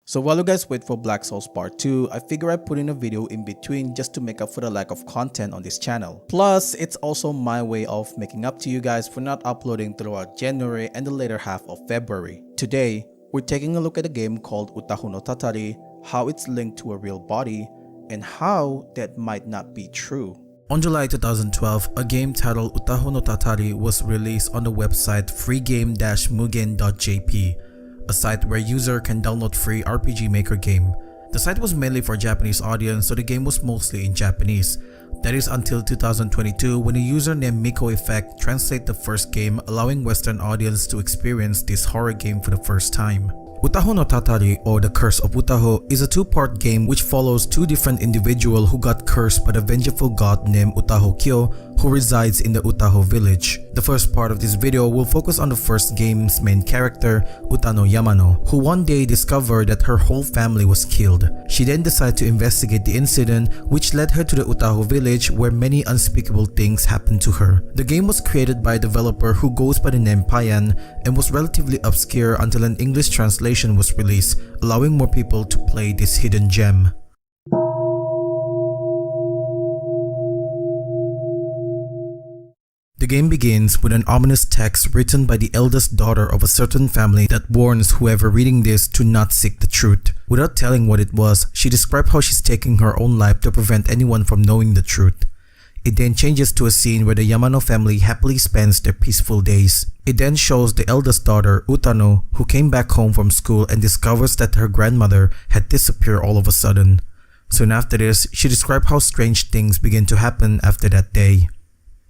So while you guys wait for Black Souls Part 2, I figure I put in a video in between just to make up for the lack of content on this channel. Plus, it's also my way of making up to you guys for not uploading throughout January and the later half of February. Today, we're taking a look at a game called Utahonotatari, how it's linked to a real body, and how that might not be true. On July 2012, a game titled Utahonotatari was released on the website freegame-mugen.jp, a site where user can download free RPG Maker game. The site was mainly for Japanese audience, so the game was mostly in Japanese. That is until 2022 when a user named Miko Effect translated the first game, allowing Western audience to experience this horror game for the first time. Utahonotatari, or The Curse of Utaho, is a two-part game which follows two different individuals who got cursed by the vengeful god named Utaho, who resides in the Utaho village. The first part of this video will focus on the first game's main character, Utano Yamano, who one day discovered that her whole family was killed. She then decided to investigate the incident, which led her to the Utaho village where many unspeakable things happened to her. The game was created by a developer who goes by the name Payan and was relatively obscure until an English translation was released, allowing more people to play this hidden gem. The game begins with an ominous text written by the eldest daughter of a certain family that warns whoever reading this to not seek the truth. Without telling what it was, she described how she's taking her own life to prevent anyone from knowing the truth. It then changes to a scene where the Yamano family happily spends their peaceful days. It then shows the eldest daughter, Utano, who came back home from school and discovers that her grandmother had disappeared all of a sudden. Soon after this, she described how strange things begin to happen after that day.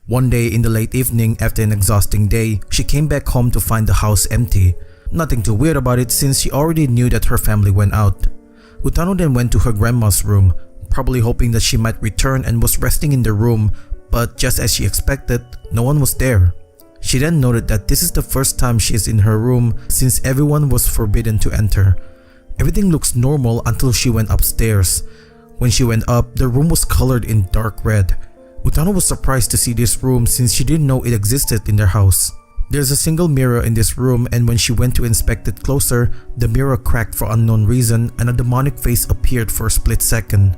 One day in the late evening after an exhausting day, she came back home to find the house empty. Nothing too weird about it since she already knew that her family went out. Utano then went to her grandma's room, probably hoping that she might return, and was resting in the room, but just as she expected, no one was there. She then noted that this is the first time she is in her room since everyone was forbidden to enter. Everything looks normal until she went upstairs. When she went up, the room was colored in dark red. Utano was surprised to see this room since she didn't know it existed in their house. There's a single mirror in this room, and when she went to inspect it closer, the mirror cracked for unknown reason and a demonic face appeared for a split second.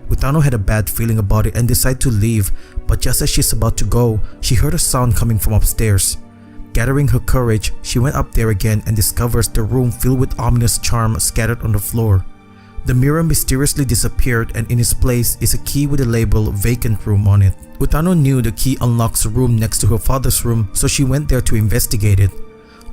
Utano had a bad feeling about it and decided to leave, but just as she's about to go, she heard a sound coming from upstairs. Gathering her courage, she went up there again and discovers the room filled with ominous charms scattered on the floor. The mirror mysteriously disappeared, and in its place is a key with the label "Vacant Room" on it. Utano knew the key unlocks a room next to her father's room, so she went there to investigate it.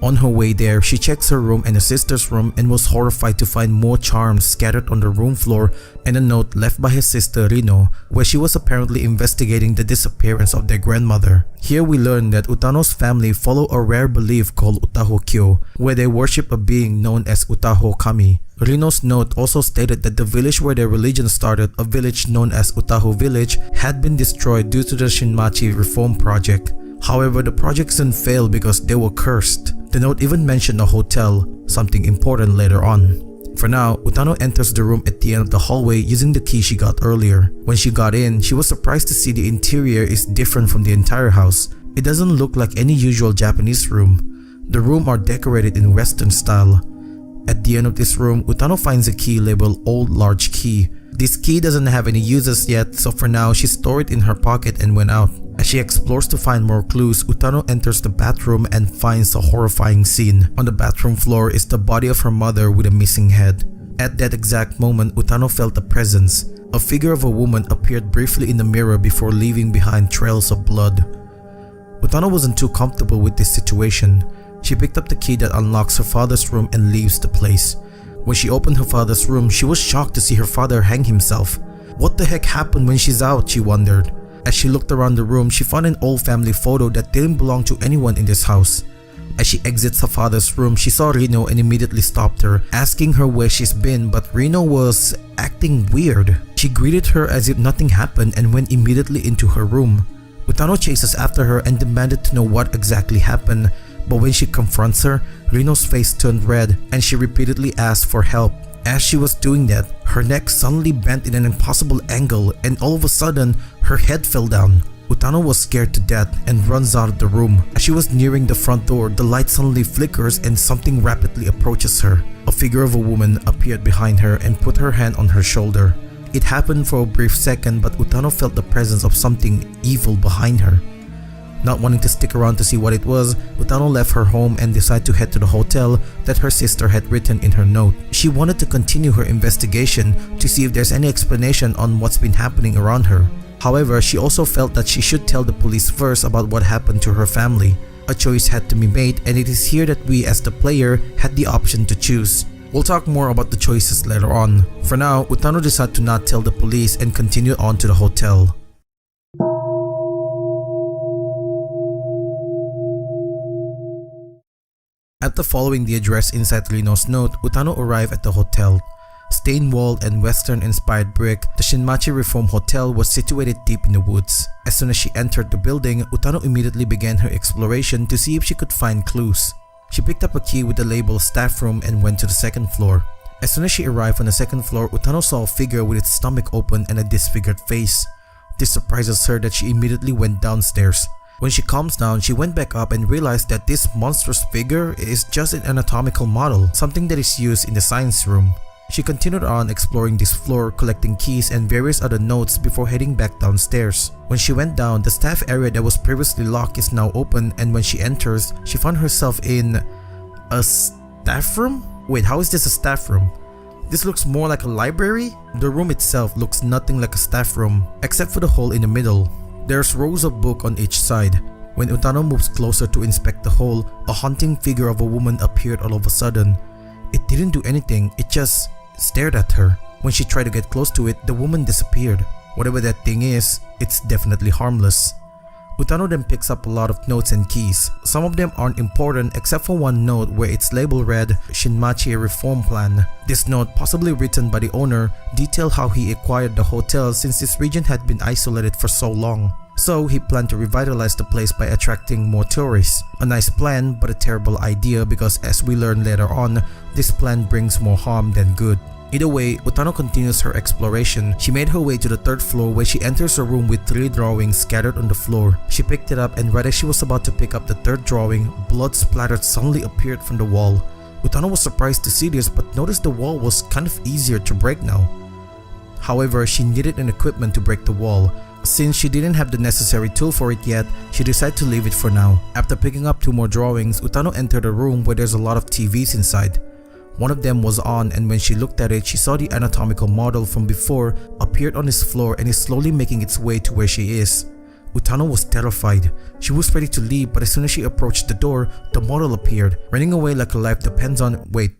On her way there, she checks her room and her sister's room and was horrified to find more charms scattered on the room floor and a note left by her sister Rino, where she was apparently investigating the disappearance of their grandmother. Here we learn that Utano's family follow a rare belief called Utahokami, where they worship a being known as Utahokami. Rino's note also stated that the village where their religion started, a village known as Utaho village, had been destroyed due to the Shinmachi reform project. However, the project soon failed because they were cursed. The note even mentioned a hotel, something important later on. For now, Utano enters the room at the end of the hallway using the key she got earlier. When she got in, she was surprised to see the interior is different from the entire house. It doesn't look like any usual Japanese room. The rooms are decorated in Western style. At the end of this room, Utano finds a key labeled Old Large Key. This key doesn't have any uses yet, so for now she stored it in her pocket and went out. As she explores to find more clues, Utano enters the bathroom and finds a horrifying scene. On the bathroom floor is the body of her mother with a missing head. At that exact moment, Utano felt a presence. A figure of a woman appeared briefly in the mirror before leaving behind trails of blood. Utano wasn't too comfortable with this situation. She picked up the key that unlocks her father's room and leaves the place. When she opened her father's room, she was shocked to see her father hang himself. What the heck happened when she's out, she wondered. As she looked around the room, she found an old family photo that didn't belong to anyone in this house. As she exits her father's room, she saw Rino and immediately stopped her, asking her where she's been, but Rino was acting weird. She greeted her as if nothing happened and went immediately into her room. Utano chases after her and demanded to know what exactly happened, but when she confronts her, Rino's face turned red and she repeatedly asked for help. As she was doing that, her neck suddenly bent in an impossible angle and all of a sudden, her head fell down. Utano was scared to death and runs out of the room. As she was nearing the front door, the light suddenly flickers and something rapidly approaches her. A figure of a woman appeared behind her and put her hand on her shoulder. It happened for a brief second, but Utano felt the presence of something evil behind her. Not wanting to stick around to see what it was, Utano left her home and decided to head to the hotel that her sister had written in her note. She wanted to continue her investigation to see if there's any explanation on what's been happening around her. However, she also felt that she should tell the police first about what happened to her family. A choice had to be made, and it is here that we as the player had the option to choose. We'll talk more about the choices later on. For now, Utano decided to not tell the police and continue on to the hotel. After following the address inside Rino's note, Utano arrived at the hotel. Stained-walled and Western-inspired brick, the Shinmachi Reform Hotel was situated deep in the woods. As soon as she entered the building, Utano immediately began her exploration to see if she could find clues. She picked up a key with the label staff room and went to the second floor. As soon as she arrived on the second floor, Utano saw a figure with its stomach open and a disfigured face. This surprises her that she immediately went downstairs. When she calms down, she went back up and realized that this monstrous figure is just an anatomical model, something that is used in the science room. She continued on exploring this floor, collecting keys and various other notes before heading back downstairs. When she went down, the staff area that was previously locked is now open, and when she enters, she found herself in a staff room? Wait, how is this a staff room? This looks more like a library? The room itself looks nothing like a staff room, except for the hole in the middle. There's rows of books on each side. When Utano moves closer to inspect the hole, a haunting figure of a woman appeared all of a sudden. It didn't do anything, it just stared at her. When she tried to get close to it, the woman disappeared. Whatever that thing is, it's definitely harmless. Utano then picks up a lot of notes and keys. Some of them aren't important except for one note where its label read Shinmachi Reform Plan. This note, possibly written by the owner, detailed how he acquired the hotel since this region had been isolated for so long. So he planned to revitalize the place by attracting more tourists. A nice plan, but a terrible idea because as we learn later on, this plan brings more harm than good. Either way, Utano continues her exploration. She made her way to the third floor where she enters a room with 3 drawings scattered on the floor. She picked it up, and right as she was about to pick up the third drawing, blood splattered suddenly appeared from the wall. Utano was surprised to see this but noticed the wall was kind of easier to break now. However, she needed an equipment to break the wall. Since she didn't have the necessary tool for it yet, she decided to leave it for now. After picking up 2 more drawings, Utano entered a room where there's a lot of TVs inside. One of them was on, and when she looked at it, she saw the anatomical model from before appeared on his floor and is slowly making its way to where she is. Utano was terrified. She was ready to leave, but as soon as she approached the door, the model appeared, running away like her life depends on— Wait.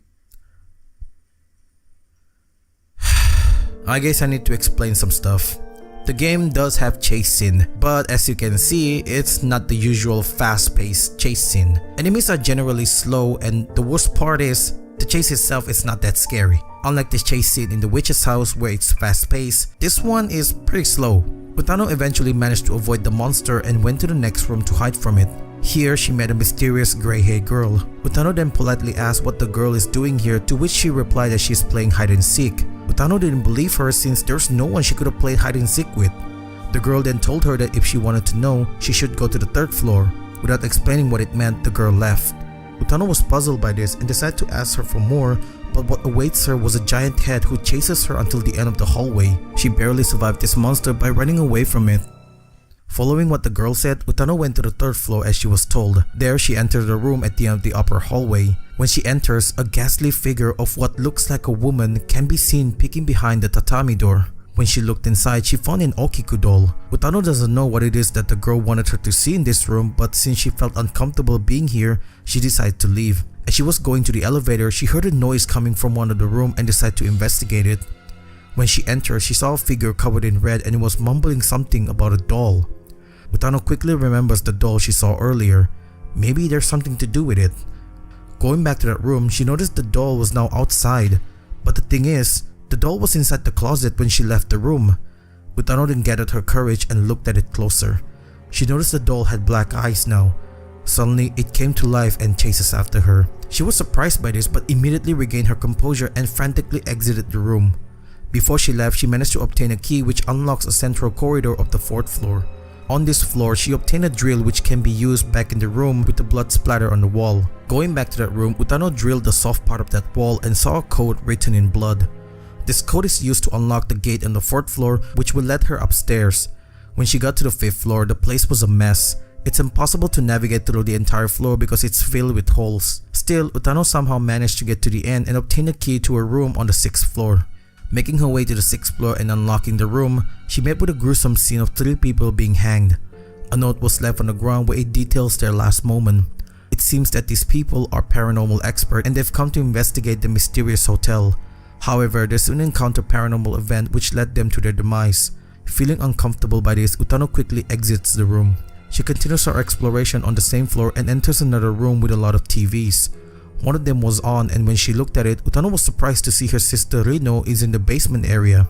I guess I need to explain some stuff. The game does have chase scene, but as you can see, it's not the usual fast-paced chase scene. Enemies are generally slow, and the worst part is, the chase itself is not that scary. Unlike the chase scene in the witch's house where it's fast-paced, this one is pretty slow. Utano eventually managed to avoid the monster and went to the next room to hide from it. Here, she met a mysterious gray-haired girl. Utano then politely asked what the girl is doing here, to which she replied that she's playing hide-and-seek. Utano didn't believe her since there's no one she could have played hide-and-seek with. The girl then told her that if she wanted to know, she should go to the 3rd floor. Without explaining what it meant, the girl left. Utano was puzzled by this and decided to ask her for more, but what awaits her was a giant head who chases her until the end of the hallway. She barely survived this monster by running away from it. Following what the girl said, Utano went to the 3rd floor as she was told. There, she entered a room at the end of the upper hallway. When she enters, a ghastly figure of what looks like a woman can be seen peeking behind the tatami door. When she looked inside, she found an Okiku doll. Utano doesn't know what it is that the girl wanted her to see in this room, but since she felt uncomfortable being here, she decided to leave. As she was going to the elevator, she heard a noise coming from one of the room and decided to investigate it. When she entered, she saw a figure covered in red and it was mumbling something about a doll. Utano quickly remembers the doll she saw earlier. Maybe there's something to do with it. Going back to that room, she noticed the doll was now outside. But the thing is, the doll was inside the closet when she left the room. Utano then gathered her courage and looked at it closer. She noticed the doll had black eyes now. Suddenly, it came to life and chases after her. She was surprised by this but immediately regained her composure and frantically exited the room. Before she left, she managed to obtain a key which unlocks a central corridor of the 4th floor. On this floor, she obtained a drill which can be used back in the room with the blood splatter on the wall. Going back to that room, Utano drilled the soft part of that wall and saw a code written in blood. This code is used to unlock the gate on the 4th floor, which will let her upstairs. When she got to the 5th floor, the place was a mess. It's impossible to navigate through the entire floor because it's filled with holes. Still, Utano somehow managed to get to the end and obtain a key to a room on the 6th floor. Making her way to the 6th floor and unlocking the room, she met with a gruesome scene of 3 people being hanged. A note was left on the ground where it details their last moment. It seems that these people are paranormal experts and they've come to investigate the mysterious hotel. However, they soon encounter a paranormal event which led them to their demise. Feeling uncomfortable by this, Utano quickly exits the room. She continues her exploration on the same floor and enters another room with a lot of TVs. One of them was on, and when she looked at it, Utano was surprised to see her sister Rino is in the basement area.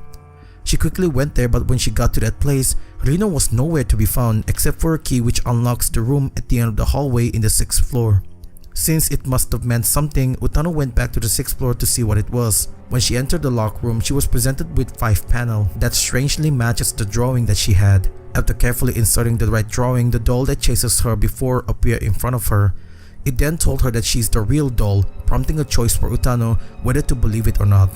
She quickly went there, but when she got to that place, Rino was nowhere to be found except for a key which unlocks the room at the end of the hallway in the 6th floor. Since it must have meant something, Utano went back to the 6th floor to see what it was. When she entered the locked room, she was presented with 5 panels that strangely matches the drawing that she had. After carefully inserting the right drawing, the doll that chases her before appeared in front of her. It then told her that she's the real doll, prompting a choice for Utano whether to believe it or not.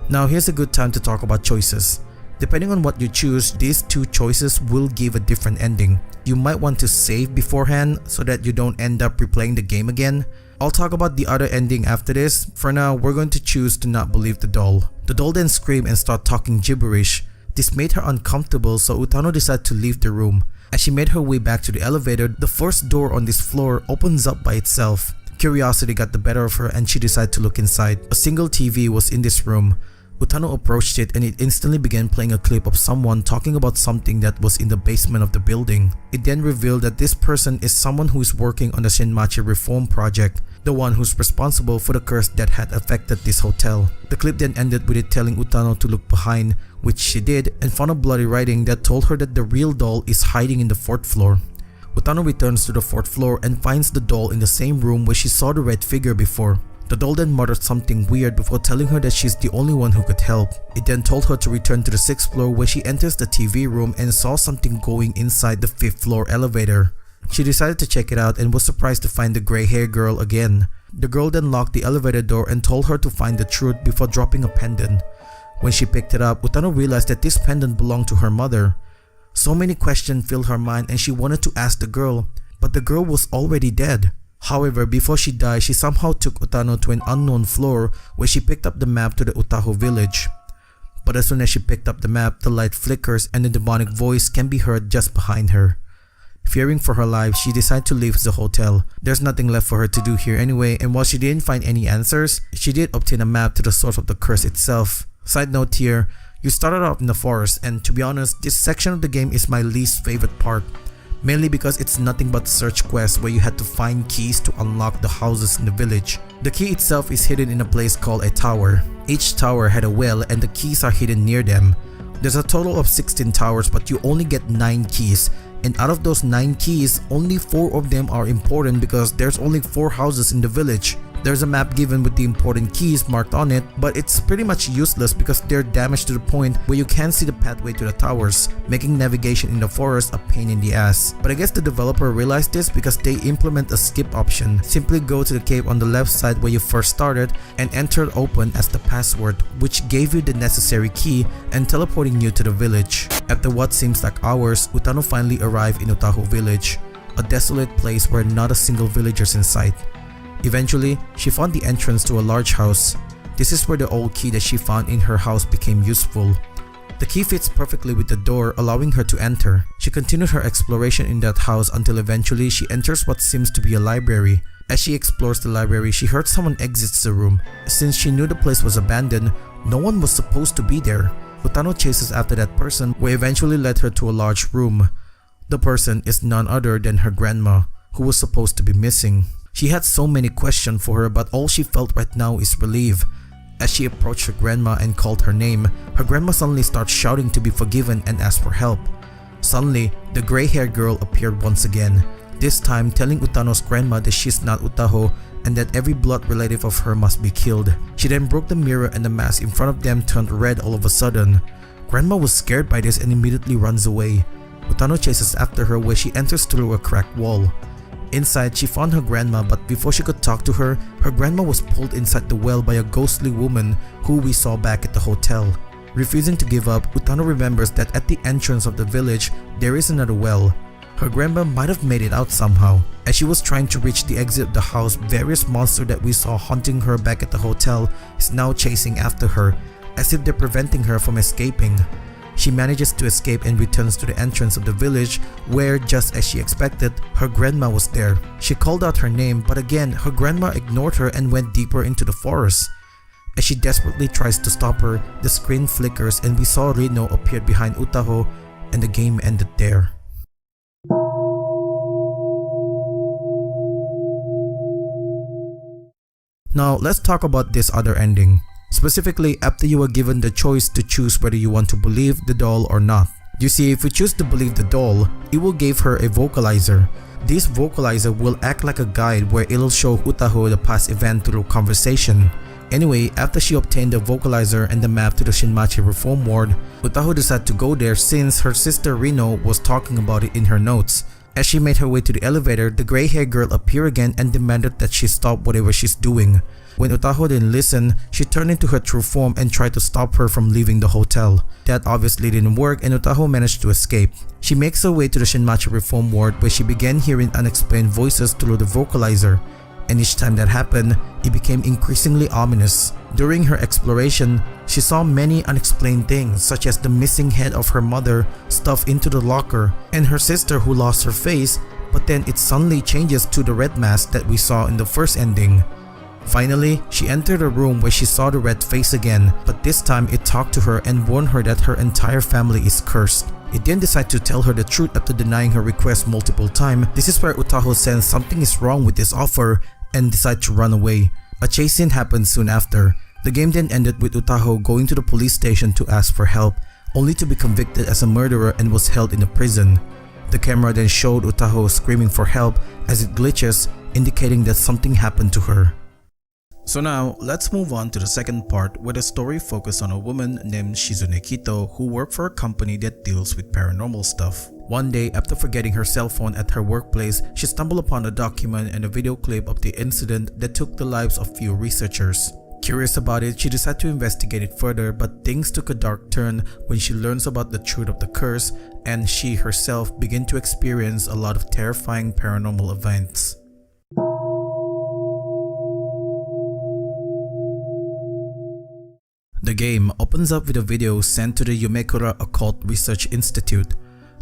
Now here's a good time to talk about choices. Depending on what you choose, these 2 choices will give a different ending. You might want to save beforehand so that you don't end up replaying the game again. I'll talk about the other ending after this. For now, we're going to choose to not believe the doll. The doll then screamed and started talking gibberish. This made her uncomfortable, so Utano decided to leave the room. As she made her way back to the elevator, the first door on this floor opens up by itself. Curiosity got the better of her and she decided to look inside. A single TV was in this room. Utano approached it and it instantly began playing a clip of someone talking about something that was in the basement of the building. It then revealed that this person is someone who is working on the Shinmachi reform project, the one who's responsible for the curse that had affected this hotel. The clip then ended with it telling Utano to look behind, which she did, and found a bloody writing that told her that the real doll is hiding in the 4th floor. Utano returns to the 4th floor and finds the doll in the same room where she saw the red figure before. The doll then muttered something weird before telling her that she's the only one who could help. It then told her to return to the 6th floor where she enters the TV room and saw something going inside the 5th floor elevator. She decided to check it out and was surprised to find the gray-haired girl again. The girl then locked the elevator door and told her to find the truth before dropping a pendant. When she picked it up, Utano realized that this pendant belonged to her mother. So many questions filled her mind and she wanted to ask the girl, but the girl was already dead. However, before she died, she somehow took Utano to an unknown floor where she picked up the map to the Utaho village. But as soon as she picked up the map, the light flickers and the demonic voice can be heard just behind her. Fearing for her life, she decided to leave the hotel. There's nothing left for her to do here anyway, and while she didn't find any answers, she did obtain a map to the source of the curse itself. Side note here, you started off in the forest, and to be honest, this section of the game is my least favorite part. Mainly because it's nothing but search quests where you had to find keys to unlock the houses in the village. The key itself is hidden in a place called a tower. Each tower had a well and the keys are hidden near them. There's a total of 16 towers but you only get 9 keys, and out of those 9 keys, only 4 of them are important because there's only 4 houses in the village. There's a map given with the important keys marked on it, but it's pretty much useless because they're damaged to the point where you can't see the pathway to the towers, making navigation in the forest a pain in the ass. But I guess the developer realized this because they implement a skip option. Simply go to the cave on the left side where you first started and enter open as the password, which gave you the necessary key and teleporting you to the village. After what seems like hours, Utano finally arrived in Utaho village, a desolate place where not a single villager's in sight. Eventually, she found the entrance to a large house. This is where the old key that she found in her house became useful. The key fits perfectly with the door, allowing her to enter. She continued her exploration in that house until eventually she enters what seems to be a library. As she explores the library, she heard someone exits the room. Since she knew the place was abandoned, no one was supposed to be there. Utano chases after that person, who eventually led her to a large room. The person is none other than her grandma, who was supposed to be missing. She had so many questions for her, but all she felt right now is relief. As she approached her grandma and called her name, her grandma suddenly starts shouting to be forgiven and ask for help. Suddenly, the gray-haired girl appeared once again, this time telling Utano's grandma that she's not Utaho and that every blood relative of her must be killed. She then broke the mirror and the mask in front of them turned red all of a sudden. Grandma was scared by this and immediately runs away. Utano chases after her where she enters through a cracked wall. Inside, she found her grandma, but before she could talk to her, her grandma was pulled inside the well by a ghostly woman who we saw back at the hotel. Refusing to give up, Utano remembers that at the entrance of the village, there is another well. Her grandma might have made it out somehow. As she was trying to reach the exit of the house, various monsters that we saw haunting her back at the hotel is now chasing after her, as if they're preventing her from escaping. She manages to escape and returns to the entrance of the village where, just as she expected, her grandma was there. She called out her name, but again, her grandma ignored her and went deeper into the forest. As she desperately tries to stop her, the screen flickers and we saw Rino appear behind Utaho, and the game ended there. Now let's talk about this other ending. Specifically, after you are given the choice to choose whether you want to believe the doll or not. You see, if you choose to believe the doll, it will give her a vocalizer. This vocalizer will act like a guide where it'll show Utaho the past event through conversation. Anyway, after she obtained the vocalizer and the map to the Shinmachi Reform Ward, Utaho decided to go there since her sister Rino was talking about it in her notes. As she made her way to the elevator, the grey-haired girl appeared again and demanded that she stop whatever she's doing. When Utaho didn't listen, she turned into her true form and tried to stop her from leaving the hotel. That obviously didn't work and Utaho managed to escape. She makes her way to the Shinmachi Reform Ward where she began hearing unexplained voices through the vocalizer. And each time that happened, it became increasingly ominous. During her exploration, she saw many unexplained things such as the missing head of her mother stuffed into the locker and her sister who lost her face, but then it suddenly changes to the red mask that we saw in the first ending. Finally, she entered a room where she saw the red face again, but this time it talked to her and warned her that her entire family is cursed. It then decided to tell her the truth after denying her request multiple times. This is where Utaho sensed something is wrong with this offer and decided to run away. A chase scene happened soon after. The game then ended with Utaho going to the police station to ask for help, only to be convicted as a murderer and was held in a prison. The camera then showed Utaho screaming for help as it glitches, indicating that something happened to her. So now, let's move on to the second part where the story focuses on a woman named Shizune Kito who worked for a company that deals with paranormal stuff. One day, after forgetting her cell phone at her workplace, she stumbled upon a document and a video clip of the incident that took the lives of few researchers. Curious about it, she decided to investigate it further, but things took a dark turn when she learns about the truth of the curse and she herself began to experience a lot of terrifying paranormal events. The game opens up with a video sent to the Yumekura Occult Research Institute.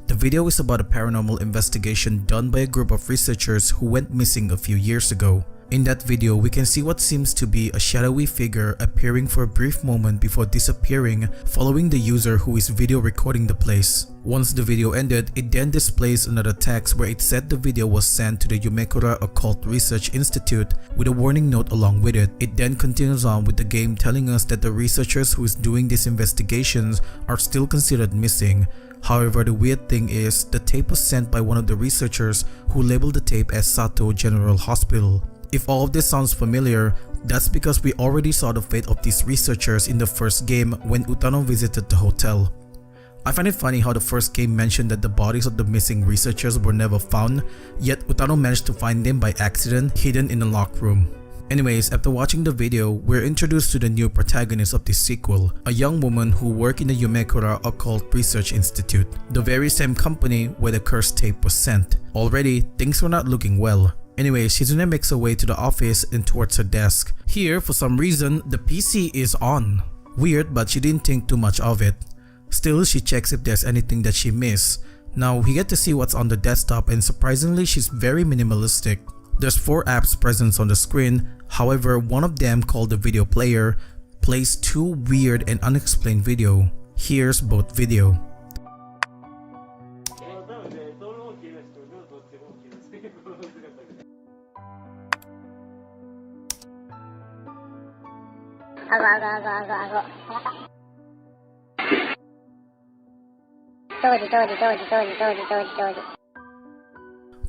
The video is about a paranormal investigation done by a group of researchers who went missing a few years ago. In that video, we can see what seems to be a shadowy figure appearing for a brief moment before disappearing, following the user who is video recording the place. Once the video ended, it then displays another text where it said the video was sent to the Yumekura Occult Research Institute with a warning note along with it. It then continues on with the game telling us that the researchers who is doing these investigations are still considered missing. However, the weird thing is, the tape was sent by one of the researchers who labeled the tape as Sato General Hospital. If all of this sounds familiar, that's because we already saw the fate of these researchers in the first game when Utano visited the hotel. I find it funny how the first game mentioned that the bodies of the missing researchers were never found, yet Utano managed to find them by accident hidden in a locked room. Anyways, after watching the video, we're introduced to the new protagonist of this sequel, a young woman who worked in the Yumekura Occult Research Institute, the very same company where the cursed tape was sent. Already, things were not looking well. Anyway, Shizune makes her way to the office and towards her desk. Here, for some reason, the PC is on. Weird, but she didn't think too much of it. Still, she checks if there's anything that she missed. Now, we get to see what's on the desktop and surprisingly, she's very minimalistic. There's 4 apps present on the screen, however, one of them called the video player plays 2 weird and unexplained video. Here's both video.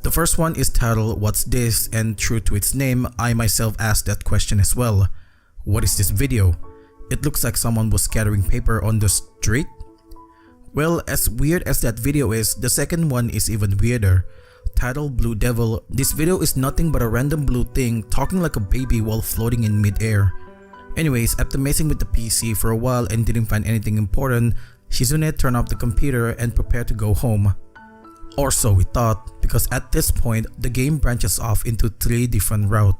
The first one is titled "What's This?" and true to its name, I myself asked that question as well. What is this video? It looks like someone was scattering paper on the street. Well, as weird as that video is, the second one is even weirder. Titled Blue Devil, this video is nothing but a random blue thing talking like a baby while floating in mid-air. Anyways, after messing with the PC for a while and didn't find anything important, Shizune turned off the computer and prepared to go home. Or so we thought, because at this point, the game branches off into 3 different routes.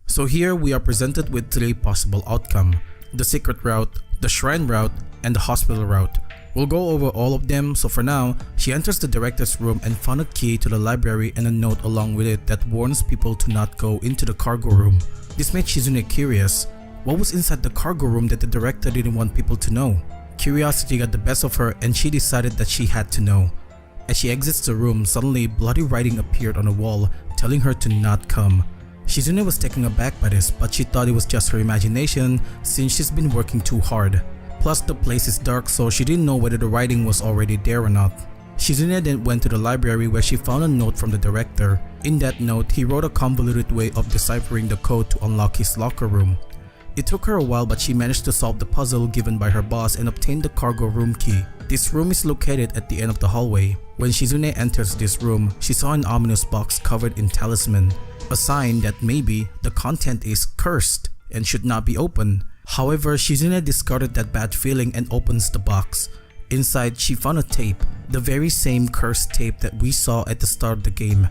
So here we are presented with 3 possible outcomes: the secret route, the shrine route, and the hospital route. We'll go over all of them, so for now, she enters the director's room and found a key to the library and a note along with it that warns people to not go into the cargo room. This made Shizune curious. What was inside the cargo room that the director didn't want people to know? Curiosity got the best of her and she decided that she had to know. As she exits the room, suddenly bloody writing appeared on the wall telling her to not come. Shizune was taken aback by this, but she thought it was just her imagination since she's been working too hard. Plus the place is dark, so she didn't know whether the writing was already there or not. Shizune then went to the library where she found a note from the director. In that note, he wrote a convoluted way of deciphering the code to unlock his locker room. It took her a while, but she managed to solve the puzzle given by her boss and obtained the cargo room key. This room is located at the end of the hallway. When Shizune enters this room, she saw an ominous box covered in talisman, a sign that maybe the content is cursed and should not be opened. However, Shizune discarded that bad feeling and opens the box. Inside, she found a tape, the very same cursed tape that we saw at the start of the game.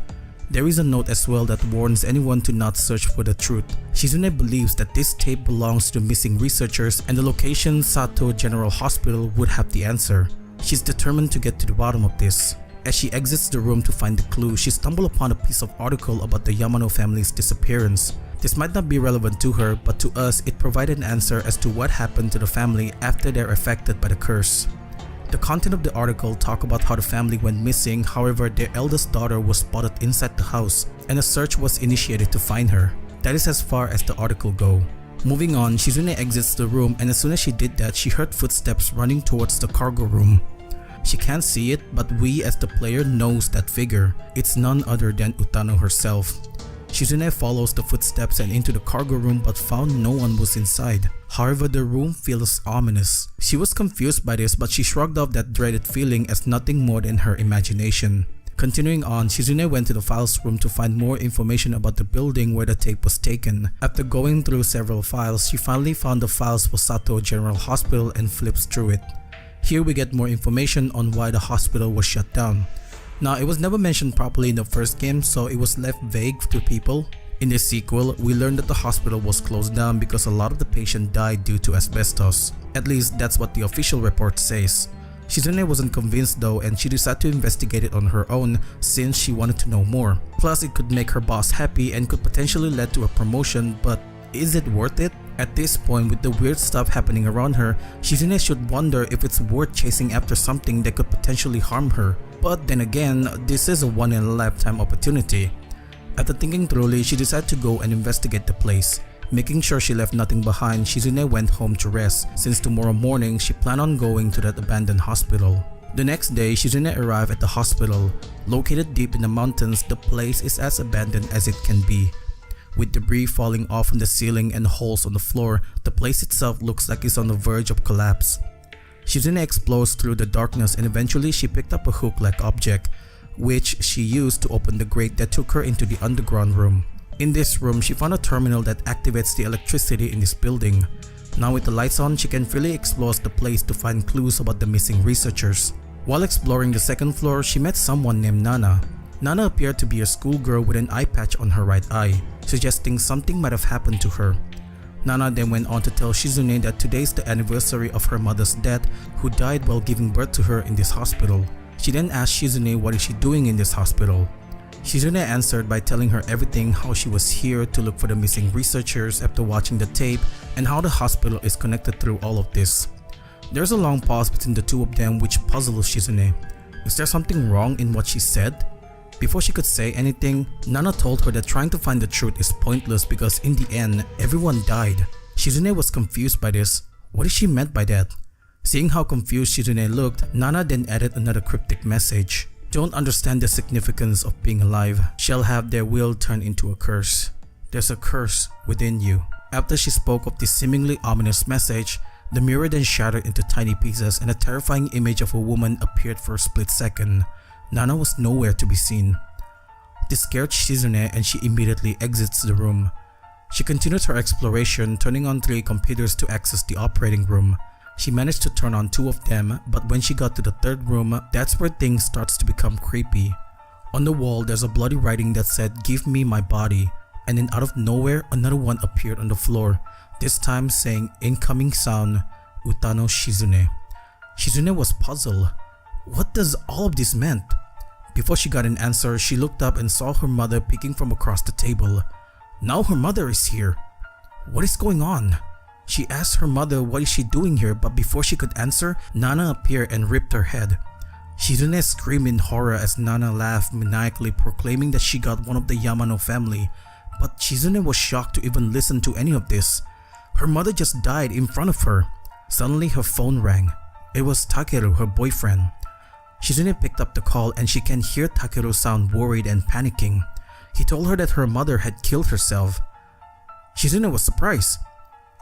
There is a note as well that warns anyone to not search for the truth. Shizune believes that this tape belongs to missing researchers and the location Sato General Hospital would have the answer. She's determined to get to the bottom of this. As she exits the room to find the clue, she stumbled upon a piece of article about the Yamano family's disappearance. This might not be relevant to her, but to us it provided an answer as to what happened to the family after they're affected by the curse. The content of the article talk about how the family went missing, however their eldest daughter was spotted inside the house and a search was initiated to find her. That is as far as the article go. Moving on, Shizune exits the room and as soon as she did that, she heard footsteps running towards the cargo room. She can't see it, but we as the player knows that figure. It's none other than Utano herself. Shizune follows the footsteps and into the cargo room but found no one was inside. However, the room feels ominous. She was confused by this but she shrugged off that dreaded feeling as nothing more than her imagination. Continuing on, Shizune went to the files room to find more information about the building where the tape was taken. After going through several files, she finally found the files for Sato General Hospital and flips through it. Here we get more information on why the hospital was shut down. Now, it was never mentioned properly in the first game, so it was left vague to people. In the sequel, we learned that the hospital was closed down because a lot of the patients died due to asbestos. At least that's what the official report says. Shizune wasn't convinced though and she decided to investigate it on her own since she wanted to know more. Plus it could make her boss happy and could potentially lead to a promotion, but is it worth it? At this point, with the weird stuff happening around her, Shizune should wonder if it's worth chasing after something that could potentially harm her. But then again, this is a one-in-a-lifetime opportunity. After thinking thoroughly, she decided to go and investigate the place. Making sure she left nothing behind, Shizune went home to rest since tomorrow morning she planned on going to that abandoned hospital. The next day, Shizune arrived at the hospital. Located deep in the mountains, the place is as abandoned as it can be. With debris falling off from the ceiling and holes on the floor, the place itself looks like it's on the verge of collapse. Shizune explores through the darkness and eventually she picked up a hook-like object, which she used to open the grate that took her into the underground room. In this room, she found a terminal that activates the electricity in this building. Now with the lights on, she can freely explore the place to find clues about the missing researchers. While exploring the second floor, she met someone named Nana. Nana appeared to be a schoolgirl with an eye patch on her right eye, suggesting something might have happened to her. Nana then went on to tell Shizune that today is the anniversary of her mother's death, who died while giving birth to her in this hospital. She then asked Shizune what is she doing in this hospital. Shizune answered by telling her everything, how she was here to look for the missing researchers after watching the tape and how the hospital is connected through all of this. There's a long pause between the two of them which puzzles Shizune. Is there something wrong in what she said? Before she could say anything, Nana told her that trying to find the truth is pointless because in the end, everyone died. Shizune was confused by this. What is she meant by that? Seeing how confused Shizune looked, Nana then added another cryptic message. Don't understand the significance of being alive, shall have their will turn into a curse. There's a curse within you. After she spoke of this seemingly ominous message, the mirror then shattered into tiny pieces and a terrifying image of a woman appeared for a split second. Nana was nowhere to be seen. This scared Shizune and she immediately exits the room. She continued her exploration, turning on 3 computers to access the operating room. She managed to turn on 2 of them, but when she got to the 3rd room, that's where things starts to become creepy. On the wall, there's a bloody writing that said, "Give me my body," and then out of nowhere, another one appeared on the floor, this time saying, "Incoming sound, Utano Shizune." Shizune was puzzled. What does all of this mean? Before she got an answer, she looked up and saw her mother peeking from across the table. Now her mother is here. What is going on? She asked her mother what is she doing here, but before she could answer, Nana appeared and ripped her head. Shizune screamed in horror as Nana laughed maniacally, proclaiming that she got one of the Yamano family. But Shizune was shocked to even listen to any of this. Her mother just died in front of her. Suddenly her phone rang. It was Takeru, her boyfriend. Shizune picked up the call and she can hear Takeru sound worried and panicking. He told her that her mother had killed herself. Shizune was surprised.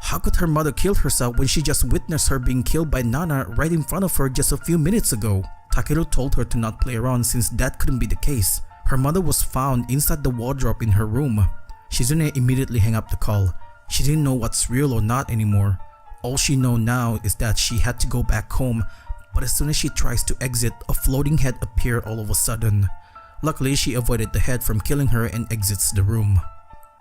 How could her mother kill herself when she just witnessed her being killed by Nana right in front of her just a few minutes ago? Takeru told her to not play around since that couldn't be the case. Her mother was found inside the wardrobe in her room. Shizune immediately hung up the call. She didn't know what's real or not anymore. All she knows now is that she had to go back home, but as soon as she tries to exit, a floating head appeared all of a sudden. Luckily, she avoided the head from killing her and exits the room.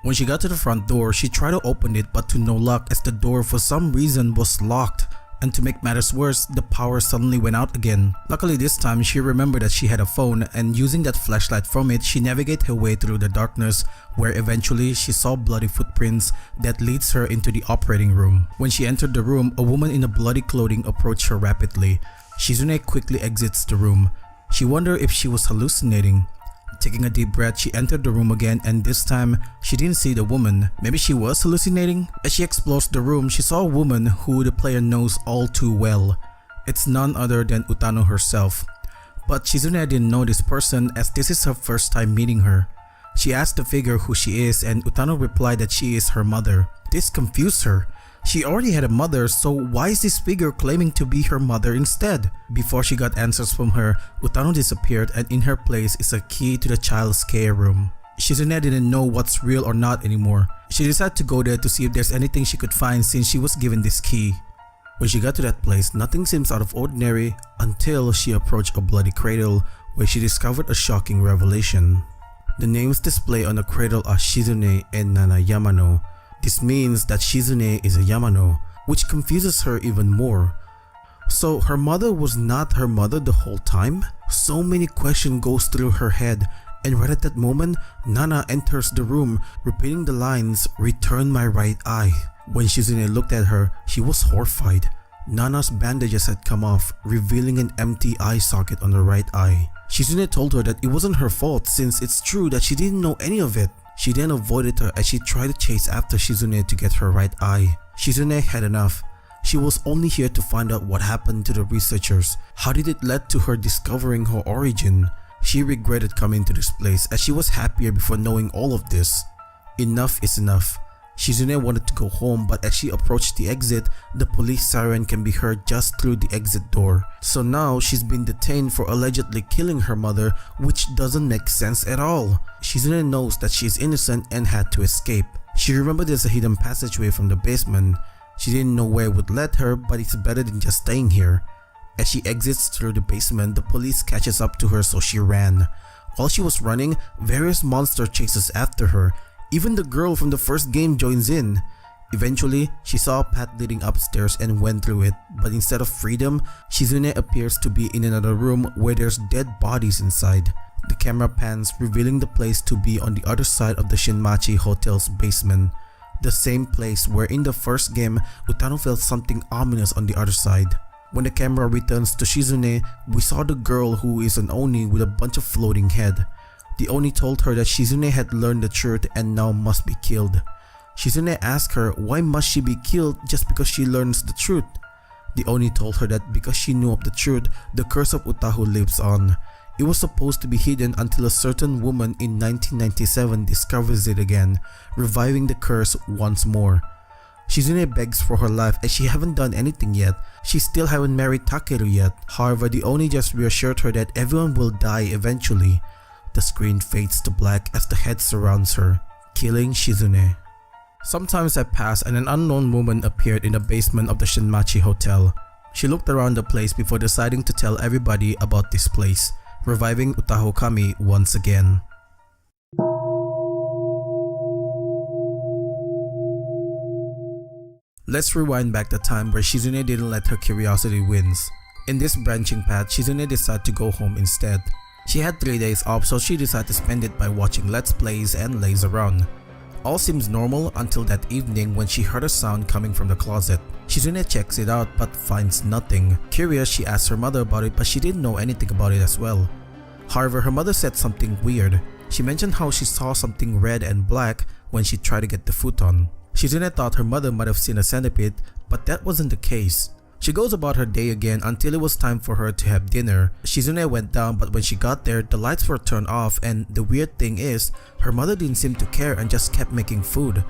When she got to the front door, she tried to open it but to no luck as the door for some reason was locked. And to make matters worse, the power suddenly went out again. Luckily this time, she remembered that she had a phone and using that flashlight from it, she navigated her way through the darkness where eventually she saw bloody footprints that leads her into the operating room. When she entered the room, a woman in a bloody clothing approached her rapidly. Shizune quickly exits the room. She wondered if she was hallucinating. Taking a deep breath, she entered the room again and this time, she didn't see the woman. Maybe she was hallucinating? As she explores the room, she saw a woman who the player knows all too well. It's none other than Utano herself. But Shizune didn't know this person as this is her first time meeting her. She asked the figure who she is and Utano replied that she is her mother. This confused her. She already had a mother, so why is this figure claiming to be her mother instead? Before she got answers from her, Utano disappeared and in her place is a key to the child's care room. Shizune didn't know what's real or not anymore. She decided to go there to see if there's anything she could find since she was given this key. When she got to that place, nothing seems out of ordinary until she approached a bloody cradle where she discovered a shocking revelation. The names displayed on the cradle are Shizune and Nana Yamano. This means that Shizune is a Yamano, which confuses her even more. So her mother was not her mother the whole time? So many questions goes through her head and right at that moment, Nana enters the room repeating the lines, "Return my right eye." When Shizune looked at her, she was horrified. Nana's bandages had come off, revealing an empty eye socket on her right eye. Shizune told her that it wasn't her fault since it's true that she didn't know any of it. She then avoided her as she tried to chase after Shizune to get her right eye. Shizune had enough. She was only here to find out what happened to the researchers. How did it lead to her discovering her origin? She regretted coming to this place as she was happier before knowing all of this. Enough is enough. Shizune wanted to go home, but as she approached the exit, the police siren can be heard just through the exit door. So now she's been detained for allegedly killing her mother, which doesn't make sense at all. Shizune knows that she is innocent and had to escape. She remembered there's a hidden passageway from the basement. She didn't know where it would lead her, but it's better than just staying here. As she exits through the basement, the police catches up to her, so she ran. While she was running, various monsters chases after her. Even the girl from the first game joins in. Eventually, she saw a path leading upstairs and went through it, but instead of freedom, Shizune appears to be in another room where there's dead bodies inside. The camera pans, revealing the place to be on the other side of the Shinmachi Hotel's basement. The same place where in the first game, Utano felt something ominous on the other side. When the camera returns to Shizune, we saw the girl who is an Oni with a bunch of floating head. The Oni told her that Shizune had learned the truth and now must be killed. Shizune asked her why must she be killed just because she learns the truth. The Oni told her that because she knew of the truth, the curse of Utaho lives on. It was supposed to be hidden until a certain woman in 1997 discovers it again, reviving the curse once more. Shizune begs for her life as she haven't done anything yet. She still haven't married Takeru yet. However, the Oni just reassured her that everyone will die eventually. The screen fades to black as the head surrounds her, killing Shizune. Some time had passed and an unknown woman appeared in the basement of the Shinmachi Hotel. She looked around the place before deciding to tell everybody about this place, reviving Utahokami once again. Let's rewind back the time where Shizune didn't let her curiosity wins. In this branching path, Shizune decided to go home instead. She had 3 days off, so she decided to spend it by watching Let's Plays and lays around. All seems normal until that evening when she heard a sound coming from the closet. Shizune checks it out but finds nothing. Curious, she asks her mother about it, but she didn't know anything about it as well. However, her mother said something weird. She mentioned how she saw something red and black when she tried to get the futon. Shizune thought her mother might have seen a centipede, but that wasn't the case. She goes about her day again until it was time for her to have dinner. Shizune went down, but when she got there, the lights were turned off, and the weird thing is, her mother didn't seem to care and just kept making food.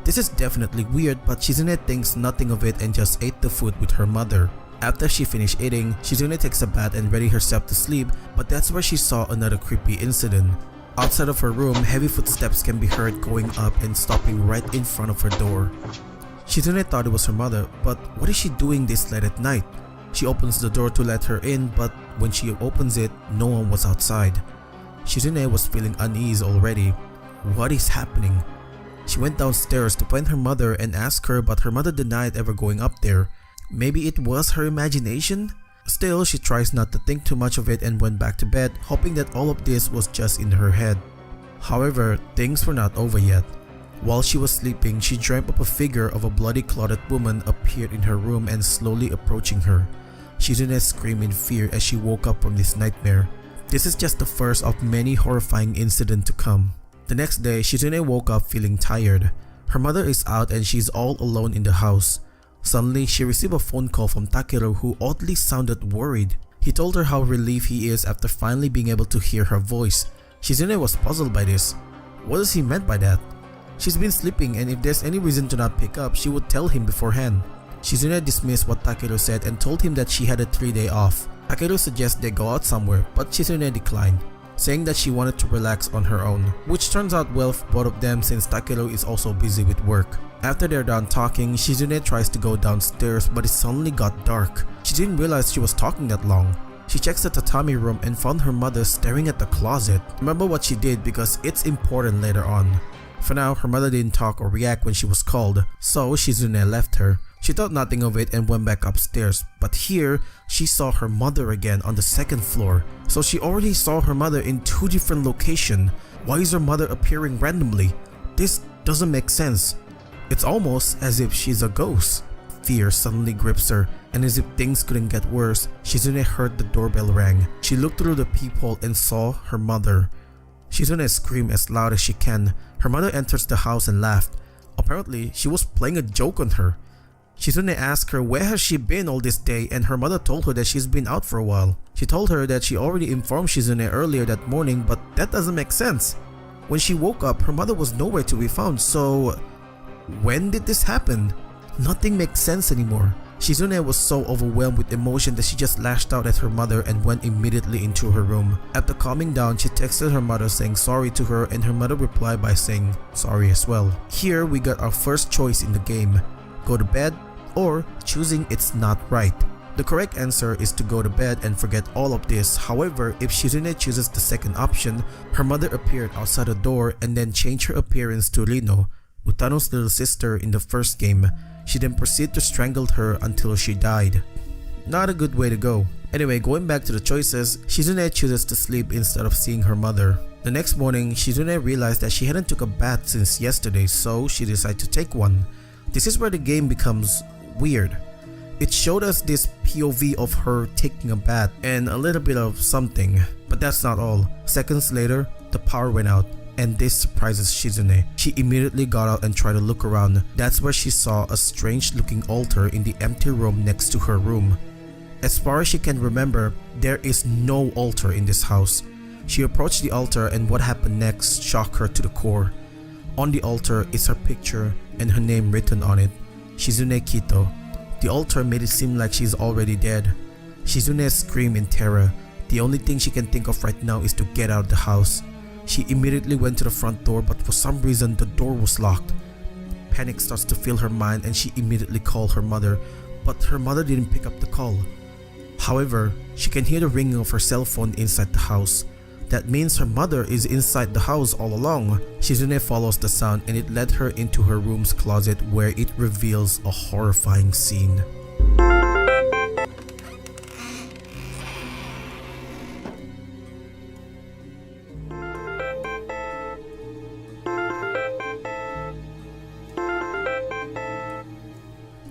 This is definitely weird, but Shizune thinks nothing of it and just ate the food with her mother. After she finished eating, Shizune takes a bath and ready herself to sleep, but that's where she saw another creepy incident. Outside of her room, heavy footsteps can be heard going up and stopping right in front of her door. Shizune thought it was her mother, but what is she doing this late at night? She opens the door to let her in, but when she opens it, no one was outside. Shizune was feeling uneasy already. What is happening? She went downstairs to find her mother and ask her, but her mother denied ever going up there. Maybe it was her imagination? Still, she tries not to think too much of it and went back to bed, hoping that all of this was just in her head. However, things were not over yet. While she was sleeping, she dreamt of a figure of a bloody clotted woman appeared in her room and slowly approaching her. Shizune screamed in fear as she woke up from this nightmare. This is just the first of many horrifying incidents to come. The next day, Shizune woke up feeling tired. Her mother is out and she's all alone in the house. Suddenly, she received a phone call from Takeru, who oddly sounded worried. He told her how relieved he is after finally being able to hear her voice. Shizune was puzzled by this. What does he meant by that? She's been sleeping, and if there's any reason to not pick up, she would tell him beforehand. Shizune dismissed what Takeru said and told him that she had a 3-day off. Takeru suggested they go out somewhere, but Shizune declined, saying that she wanted to relax on her own, which turns out well for both of them since Takeru is also busy with work. After they're done talking, Shizune tries to go downstairs, but it suddenly got dark. She didn't realize she was talking that long. She checks the tatami room and found her mother staring at the closet. Remember what she did because it's important later on. For now, her mother didn't talk or react when she was called, so Shizune left her. She thought nothing of it and went back upstairs, but here, she saw her mother again on the 2nd floor. So she already saw her mother in 2 different locations. Why is her mother appearing randomly? This doesn't make sense. It's almost as if she's a ghost. Fear suddenly grips her, and as if things couldn't get worse, Shizune heard the doorbell ring. She looked through the peephole and saw her mother. Shizune screamed as loud as she can. Her mother enters the house and laughed. Apparently, she was playing a joke on her. Shizune asked her where has she been all this day, and her mother told her that she's been out for a while. She told her that she already informed Shizune earlier that morning, but that doesn't make sense. When she woke up, her mother was nowhere to be found, so when did this happen? Nothing makes sense anymore. Shizune was so overwhelmed with emotion that she just lashed out at her mother and went immediately into her room. After calming down, she texted her mother saying sorry to her, and her mother replied by saying sorry as well. Here we got our first choice in the game. Go to bed or choosing it's not right. The correct answer is to go to bed and forget all of this. However, if Shizune chooses the second option, her mother appeared outside the door and then changed her appearance to Rino, Utano's little sister in the first game. She then proceeded to strangle her until she died. Not a good way to go. Anyway, going back to the choices, Shizune chooses to sleep instead of seeing her mother. The next morning, Shizune realized that she hadn't took a bath since yesterday, so she decided to take one. This is where the game becomes weird. It showed us this POV of her taking a bath and a little bit of something, but that's not all. Seconds later, the power went out, and this surprises Shizune. She immediately got out and tried to look around. That's where she saw a strange looking altar in the empty room next to her room. As far as she can remember, there is no altar in this house. She approached the altar, and what happened next shocked her to the core. On the altar is her picture and her name written on it. Shizune Kito. The altar made it seem like she's already dead. Shizune screamed in terror. The only thing she can think of right now is to get out of the house. She immediately went to the front door, but for some reason the door was locked. Panic starts to fill her mind and she immediately called her mother, but her mother didn't pick up the call. However, she can hear the ringing of her cell phone inside the house. That means her mother is inside the house all along. Shizune follows the sound and it led her into her room's closet, where it reveals a horrifying scene.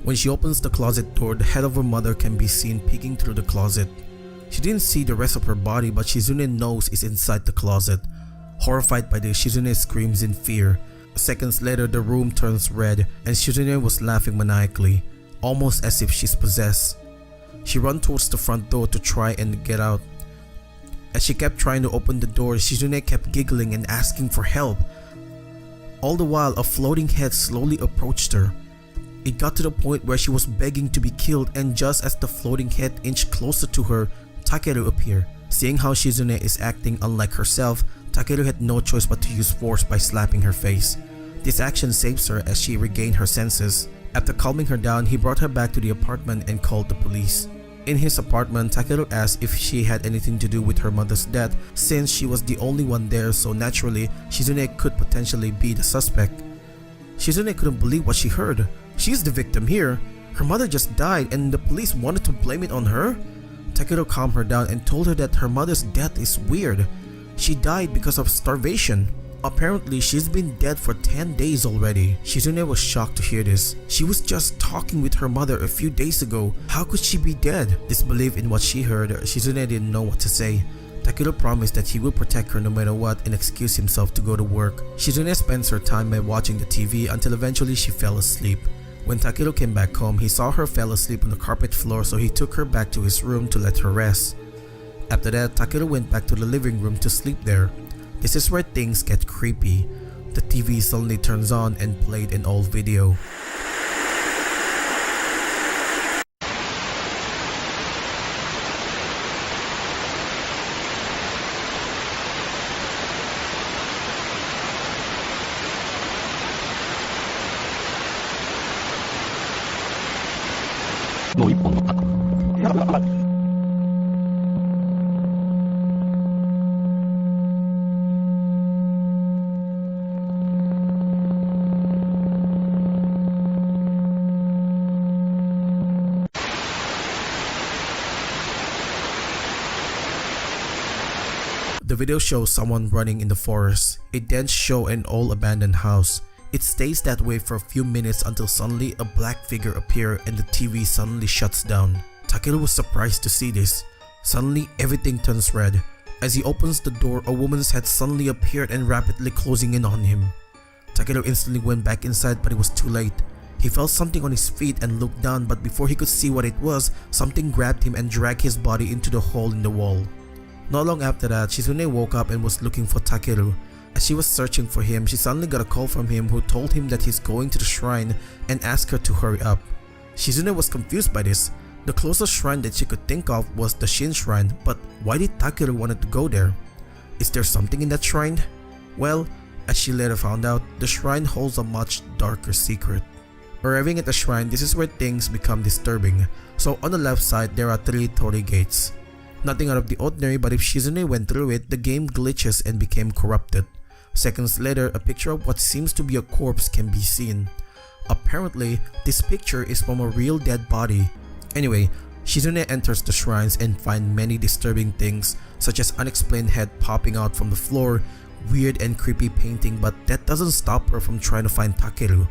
When she opens the closet door, the head of her mother can be seen peeking through the closet. She didn't see the rest of her body, but Shizune knows is inside the closet. Horrified by this, Shizune screams in fear. Seconds later, the room turns red and Shizune was laughing maniacally, almost as if she's possessed. She ran towards the front door to try and get out. As she kept trying to open the door, Shizune kept giggling and asking for help. All the while, a floating head slowly approached her. It got to the point where she was begging to be killed, and just as the floating head inched closer to her, Takeru appeared. Seeing how Shizune is acting unlike herself, Takeru had no choice but to use force by slapping her face. This action saves her as she regained her senses. After calming her down, he brought her back to the apartment and called the police. In his apartment, Takeru asked if she had anything to do with her mother's death, since she was the only one there, so naturally, Shizune could potentially be the suspect. Shizune couldn't believe what she heard. She's the victim here. Her mother just died and the police wanted to blame it on her? Takeru calmed her down and told her that her mother's death is weird. She died because of starvation. Apparently, she's been dead for 10 days already. Shizune was shocked to hear this. She was just talking with her mother a few days ago. How could she be dead? Disbelief in what she heard, Shizune didn't know what to say. Takeru promised that he will protect her no matter what and excused himself to go to work. Shizune spends her time by watching the TV until eventually she fell asleep. When Takeru came back home, he saw her fell asleep on the carpet floor, so he took her back to his room to let her rest. After that, Takeru went back to the living room to sleep there. This is where things get creepy. The TV suddenly turns on and played an old video. The video shows someone running in the forest. It then shows an old abandoned house. It stays that way for a few minutes until suddenly a black figure appears and the TV suddenly shuts down. Takeru was surprised to see this. Suddenly, everything turns red. As he opens the door, a woman's head suddenly appeared and rapidly closing in on him. Takeru instantly went back inside, but it was too late. He felt something on his feet and looked down, but before he could see what it was, something grabbed him and dragged his body into the hole in the wall. Not long after that, Shizune woke up and was looking for Takeru. As she was searching for him, she suddenly got a call from him who told him that he's going to the shrine and asked her to hurry up. Shizune was confused by this. The closest shrine that she could think of was the Shin shrine, but why did Takeru want to go there? Is there something in that shrine? Well, as she later found out, the shrine holds a much darker secret. Arriving at the shrine, this is where things become disturbing. So on the left side, there are 3 torii gates. Nothing out of the ordinary, but if Shizune went through it, the game glitches and became corrupted. Seconds later, a picture of what seems to be a corpse can be seen. Apparently, this picture is from a real dead body. Anyway, Shizune enters the shrines and finds many disturbing things, such as unexplained head popping out from the floor, weird and creepy painting, but that doesn't stop her from trying to find Takeru.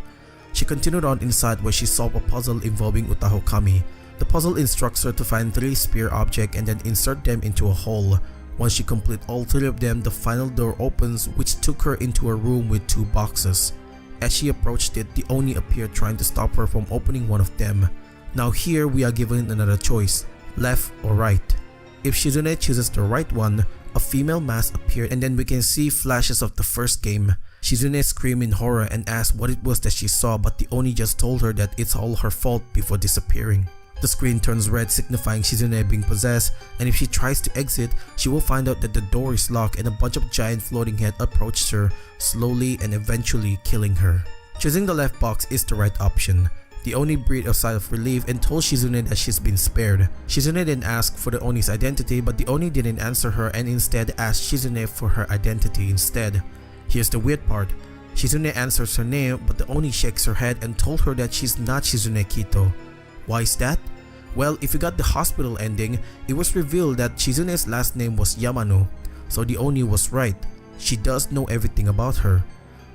She continued on inside where she solved a puzzle involving Utahokami. The puzzle instructs her to find 3 spear objects and then insert them into a hole. Once she completes all 3 of them, the final door opens, which took her into a room with 2 boxes. As she approached it, the Oni appeared trying to stop her from opening one of them. Now here we are given another choice, left or right. If Shizune chooses the right one, a female mask appeared and then we can see flashes of the first game. Shizune screamed in horror and asked what it was that she saw, but the Oni just told her that it's all her fault before disappearing. The screen turns red, signifying Shizune being possessed, and if she tries to exit, she will find out that the door is locked and a bunch of giant floating heads approached her, slowly and eventually killing her. Choosing the left box is the right option. The Oni breathed a sigh of relief and told Shizune that she's been spared. Shizune then asked for the Oni's identity, but the Oni didn't answer her and instead asked Shizune for her identity instead. Here's the weird part. Shizune answers her name, but the Oni shakes her head and told her that she's not Shizune Kito. Why is that? Well, if you got the hospital ending, it was revealed that Shizune's last name was Yamano, so the Oni was right. She does know everything about her.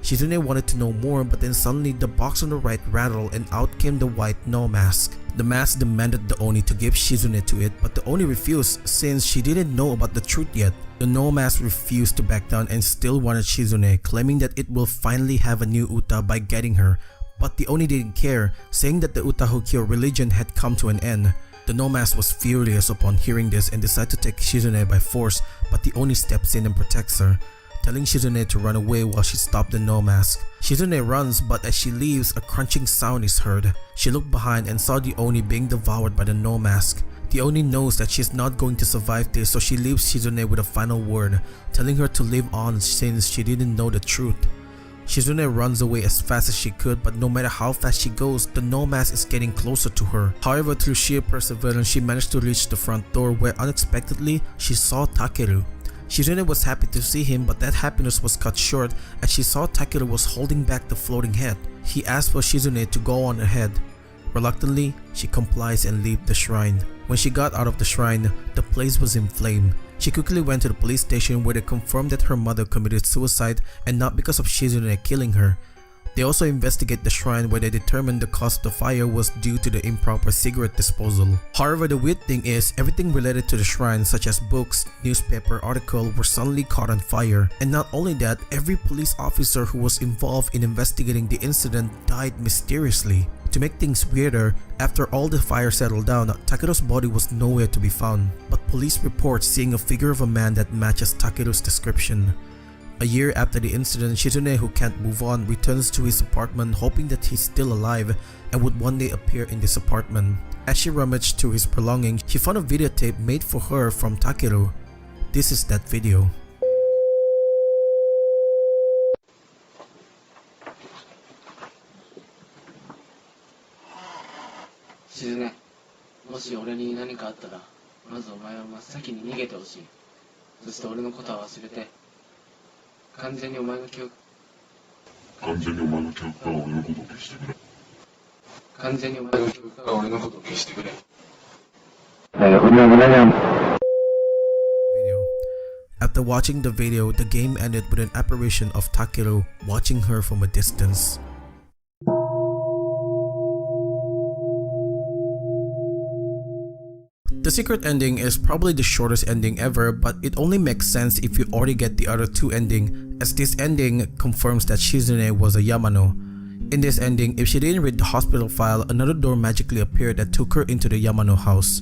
Shizune wanted to know more, but then suddenly the box on the right rattled and out came the white no mask. The mask demanded the Oni to give Shizune to it, but the Oni refused since she didn't know about the truth yet. The no mask refused to back down and still wanted Shizune, claiming that it will finally have a new Uta by getting her, but the Oni didn't care, saying that the Utahokami religion had come to an end. The no mask was furious upon hearing this and decided to take Shizune by force, but the Oni steps in and protects her, telling Shizune to run away while she stopped the no mask. Shizune runs, but as she leaves, a crunching sound is heard. She looked behind and saw the Oni being devoured by the no mask. The Oni knows that she's not going to survive this, so she leaves Shizune with a final word, telling her to live on since she didn't know the truth. Shizune runs away as fast as she could, but no matter how fast she goes, the no mask is getting closer to her. However, through sheer perseverance, she managed to reach the front door where unexpectedly, she saw Takeru. Shizune was happy to see him, but that happiness was cut short as she saw Takeru was holding back the floating head. He asked for Shizune to go on ahead. Reluctantly, she complies and leaves the shrine. When she got out of the shrine, the place was in flame. She quickly went to the police station where they confirmed that her mother committed suicide and not because of Shizune killing her. They also investigate the shrine where they determined the cause of the fire was due to the improper cigarette disposal. However, the weird thing is, everything related to the shrine such as books, newspaper article were suddenly caught on fire. And not only that, every police officer who was involved in investigating the incident died mysteriously. To make things weirder, after all the fire settled down, Takeru's body was nowhere to be found. But police report seeing a figure of a man that matches Takeru's description. A year after the incident, Shizune, who can't move on, returns to his apartment hoping that he's still alive and would one day appear in this apartment. As she rummaged through his belongings, she found a videotape made for her from Takeru. This is that video. Shizune, もし俺に何かあったら、まずお前は真っ先に逃げてほしい。そして俺のことは忘れて、完全にお前の記憶から俺のことを消してくれ。完全にお前の記憶から俺のことを消してくれ。Video. After watching the video, the game ended with an apparition of Takeru watching her from a distance. The secret ending is probably the shortest ending ever, but it only makes sense if you already get the other two endings, as this ending confirms that Shizune was a Yamano. In this ending, if she didn't read the hospital file, another door magically appeared that took her into the Yamano house.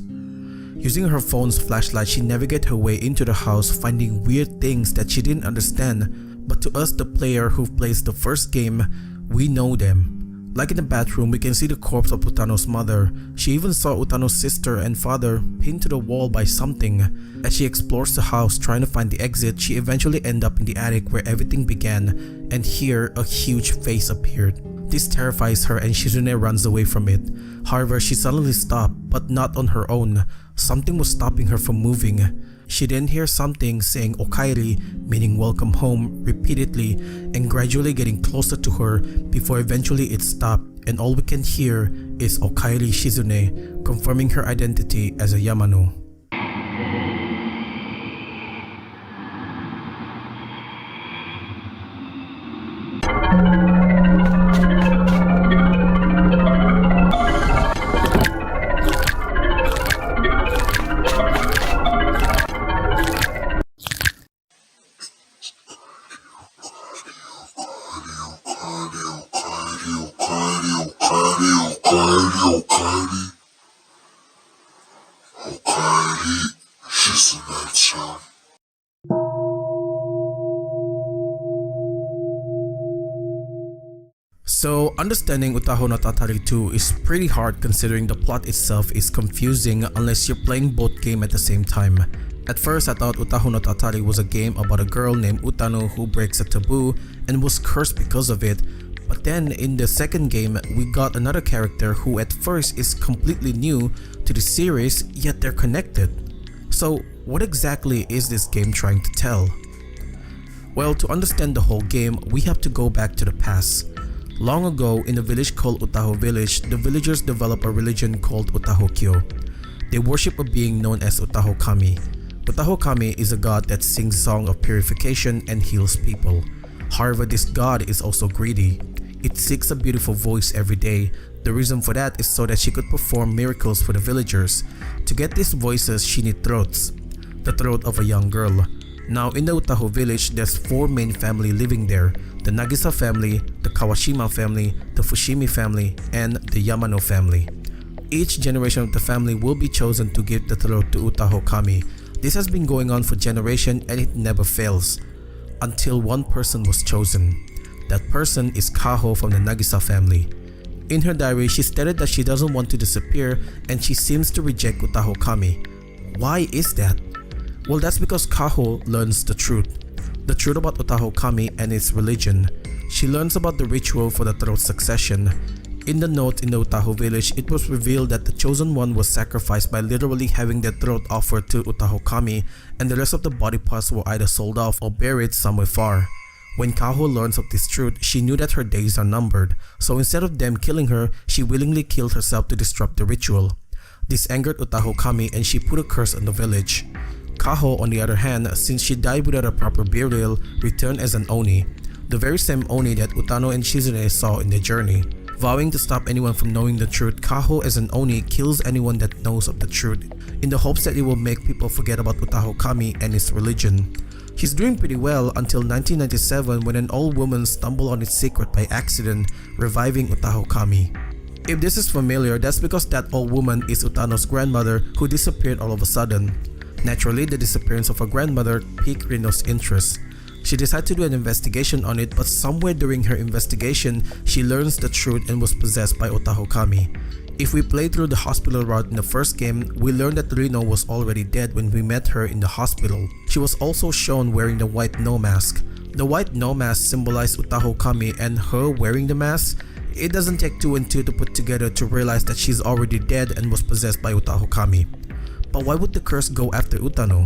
Using her phone's flashlight, she navigated her way into the house, finding weird things that she didn't understand, but to us, the player who plays the first game, we know them. Like in the bathroom, we can see the corpse of Utano's mother. She even saw Utano's sister and father pinned to the wall by something. As she explores the house trying to find the exit, she eventually ends up in the attic where everything began, and here a huge face appeared. This terrifies her and Shizune runs away from it. However, she suddenly stopped, but not on her own. Something was stopping her from moving. She then hears something saying "Okaeri," meaning welcome home, repeatedly and gradually getting closer to her before eventually it stopped, and all we can hear is "Okaeri Shizune," confirming her identity as a Yamano. So understanding Utahonotatari 2 is pretty hard considering the plot itself is confusing unless you're playing both games at the same time. At first I thought Utahonotatari was a game about a girl named Utano who breaks a taboo and was cursed because of it, but then in the second game we got another character who at first is completely new to the series, yet they're connected. So what exactly is this game trying to tell? Well, to understand the whole game we have to go back to the past. Long ago, in a village called Utaho village, the villagers developed a religion called Utahokyo. They worship a being known as Utahokami. Utahokami is a god that sings a song of purification and heals people. However, this god is also greedy. It seeks a beautiful voice every day. The reason for that is so that she could perform miracles for the villagers. To get these voices, she needs throats. The throat of a young girl. Now in the Utaho village, there's 4 main families living there. The Nagisa family, the Kawashima family, the Fushimi family, and the Yamano family. Each generation of the family will be chosen to give the throat to Utahokami. This has been going on for generations and it never fails. Until one person was chosen. That person is Kaho from the Nagisa family. In her diary, she stated that she doesn't want to disappear and she seems to reject Utahokami. Why is that? Well, that's because Kaho learns the truth about Utahokami and its religion. She learns about the ritual for the throat succession. In the note in the Utaho village, it was revealed that the chosen one was sacrificed by literally having their throat offered to Utahokami, and the rest of the body parts were either sold off or buried somewhere far. When Kaho learns of this truth, she knew that her days are numbered, so instead of them killing her, she willingly killed herself to disrupt the ritual. This angered Utahokami and she put a curse on the village. Kaho, on the other hand, since she died without a proper burial, returned as an Oni, the very same Oni that Utano and Shizune saw in their journey. Vowing to stop anyone from knowing the truth, Kaho as an Oni kills anyone that knows of the truth, in the hopes that it will make people forget about Utahokami and its religion. She's doing pretty well until 1997 when an old woman stumbled on its secret by accident, reviving Utahokami. If this is familiar, that's because that old woman is Utano's grandmother who disappeared all of a sudden. Naturally, the disappearance of her grandmother piqued Rino's interest. She decided to do an investigation on it, but somewhere during her investigation, she learns the truth and was possessed by Utahokami. If we play through the hospital route in the first game, we learn that Rino was already dead when we met her in the hospital. She was also shown wearing the white no mask. The white no mask symbolized Utahokami, and her wearing the mask, it doesn't take 2 and 2 to put together to realize that she's already dead and was possessed by Utahokami. But why would the curse go after Utano?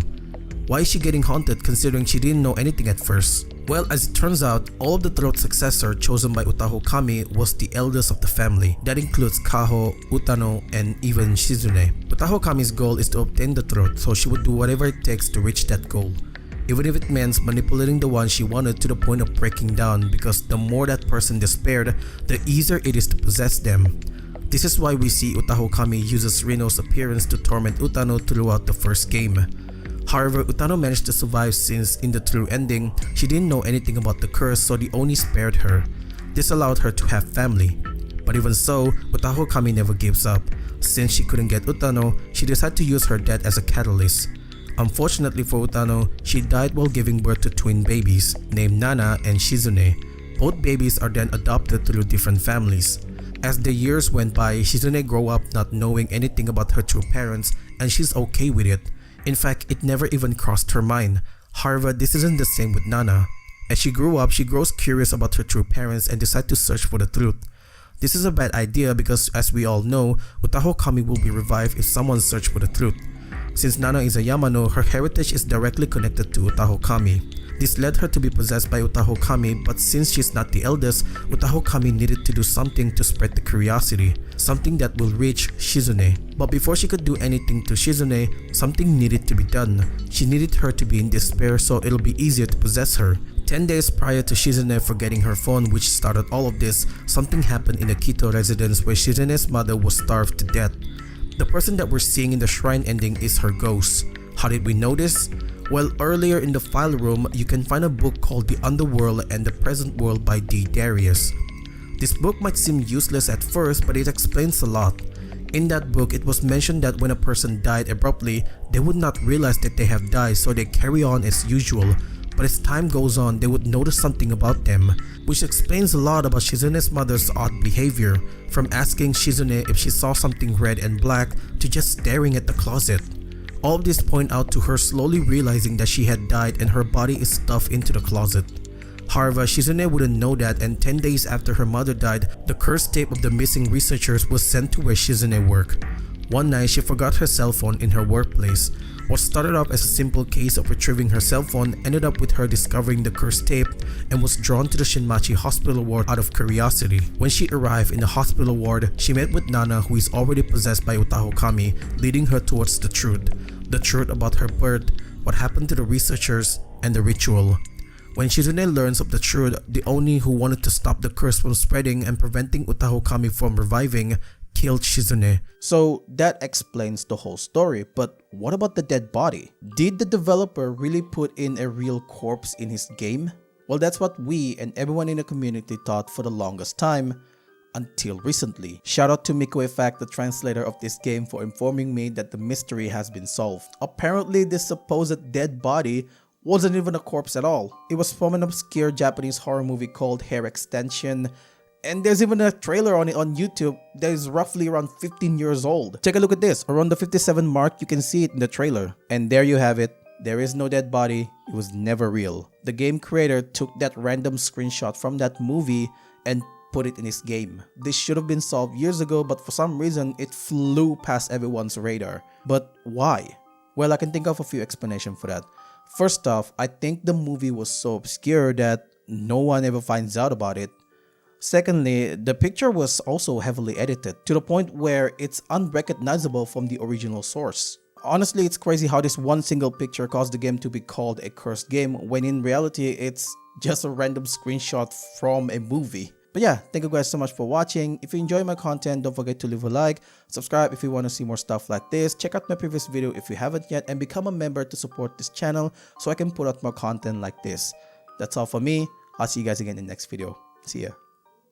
Why is she getting haunted considering she didn't know anything at first? Well, as it turns out, all of the throat successor chosen by Utahokami was the eldest of the family. That includes Kaho, Utano, and even Shizune. Utahokami's goal is to obtain the throat, so she would do whatever it takes to reach that goal. Even if it means manipulating the one she wanted to the point of breaking down, because the more that person despaired, the easier it is to possess them. This is why we see Utahokami uses Rino's appearance to torment Utano throughout the first game. However, Utano managed to survive since in the true ending, she didn't know anything about the curse, so the Oni spared her. This allowed her to have family. But even so, Utahokami never gives up. Since she couldn't get Utano, she decided to use her death as a catalyst. Unfortunately for Utano, she died while giving birth to twin babies named Nana and Shizune. Both babies are then adopted through different families. As the years went by, Shizune grew up not knowing anything about her true parents, and she's okay with it. In fact, it never even crossed her mind. However, this isn't the same with Nana. As she grew up, she grows curious about her true parents and decides to search for the truth. This is a bad idea because, as we all know, Utahokami will be revived if someone searches for the truth. Since Nana is a Yamano, her heritage is directly connected to Utahokami. This led her to be possessed by Utahokami, but since she's not the eldest, Utahokami needed to do something to spread the curiosity, something that will reach Shizune. But before she could do anything to Shizune, something needed to be done. She needed her to be in despair so it'll be easier to possess her. 10 days prior to Shizune forgetting her phone, which started all of this, something happened in the Kito residence where Shizune's mother was starved to death. The person that we're seeing in the shrine ending is her ghost. How did we know this? Well, earlier in the file room, you can find a book called The Underworld and the Present World by D. Darius. This book might seem useless at first, but it explains a lot. In that book, it was mentioned that when a person died abruptly, they would not realize that they have died, so they carry on as usual. but as time goes on, they would notice something about them, which explains a lot about Shizune's mother's odd behavior, from asking Shizune if she saw something red and black to just staring at the closet. All of this point out to her slowly realizing that she had died and her body is stuffed into the closet. However, Shizune wouldn't know that, and 10 days after her mother died, the cursed tape of the missing researchers was sent to where Shizune worked. One night, she forgot her cell phone in her workplace. What started off as a simple case of retrieving her cell phone ended up with her discovering the cursed tape and was drawn to the Shinmachi hospital ward out of curiosity. When she arrived in the hospital ward, she met with Nana, who is already possessed by Utahokami, leading her towards the truth. The truth about her birth, what happened to the researchers, and the ritual. When Shizune learns of the truth, the Oni who wanted to stop the curse from spreading and preventing Utahokami from reviving killed Shizune. So that explains the whole story, but what about the dead body? Did the developer really put in a real corpse in his game? Well, that's what we and everyone in the community thought for the longest time, until recently. Shout out to Miko Effect, the translator of this game, for informing me that the mystery has been solved. Apparently, this supposed dead body wasn't even a corpse at all. It was from an obscure Japanese horror movie called Hair Extension, and there's even a trailer on it on YouTube that is roughly around 15 years old. Take a look at this. Around the 57 mark, you can see it in the trailer. And there you have it. There is no dead body. It was never real. The game creator took that random screenshot from that movie and put it in his game. This should have been solved years ago, but for some reason, it flew past everyone's radar. But why? Well, I can think of a few explanations for that. First off, I think the movie was so obscure that no one ever finds out about it. Secondly, the picture was also heavily edited to the point where it's unrecognizable from the original source. Honestly, it's crazy how this one single picture caused the game to be called a cursed game when in reality it's just a random screenshot from a movie. But yeah, thank you guys so much for watching. If you enjoy my content, don't forget to leave a like, subscribe if you want to see more stuff like this, check out my previous video if you haven't yet, and become a member to support this channel so I can put out more content like this. That's all for me. I'll see you guys again in the next video. See ya.